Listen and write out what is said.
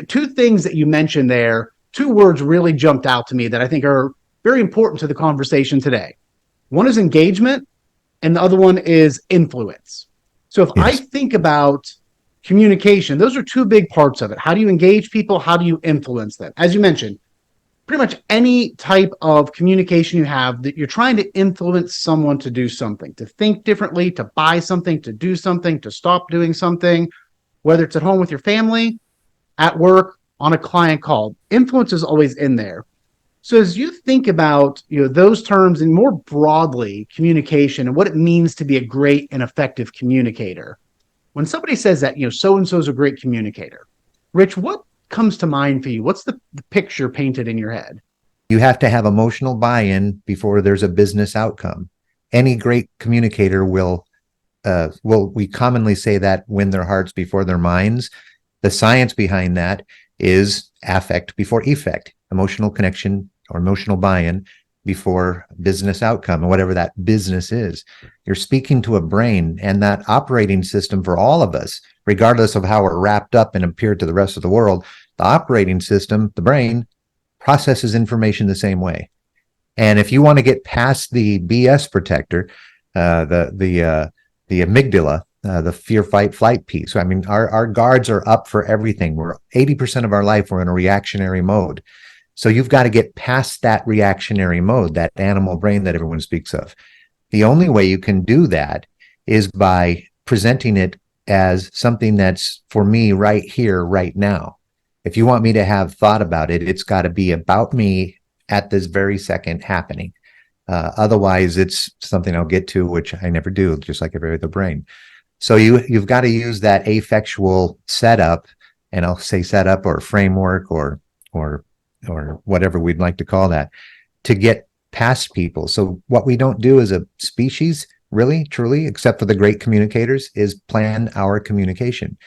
two things that you mentioned there, two words really jumped out to me that I think are very important to the conversation today. One is engagement, and the other one is influence. So if I Yes. think about communication, those are two big parts of it. How do you engage people? How do you influence them? As you mentioned, pretty much any type of communication you have that you're trying to influence someone to do something, to think differently, to buy something, to do something, to stop doing something, whether it's at home with your family, at work, on a client call. Influence is always in there. So as you think about those terms and more broadly communication and what it means to be a great and effective communicator, when somebody says that so and so is a great communicator, Rich, what comes to mind for you? What's the picture painted in your head? You have to have emotional buy-in before there's a business outcome. Any great communicator we commonly say that win their hearts before their minds. The science behind that is affect before effect, emotional connection or emotional buy-in before business outcome, and whatever that business is. You're speaking to a brain, and that operating system for all of us, regardless of how we're wrapped up and appear to the rest of the world, the operating system, the brain, processes information the same way. And if you want to get past the BS protector, the amygdala, the fear, fight, flight piece. I mean, our guards are up for everything. We're 80% of our life, we're in a reactionary mode. So you've got to get past that reactionary mode, that animal brain that everyone speaks of. The only way you can do that is by presenting it as something that's for me right here, right now. If you want me to have thought about it, it's got to be about me at this very second happening. Otherwise, it's something I'll get to, which I never do, just like every other brain. So you've got to use that affectual setup, and I'll say setup or framework or whatever we'd like to call that, to get past people. So what we don't do as a species, really, truly, except for the great communicators, is plan our communication.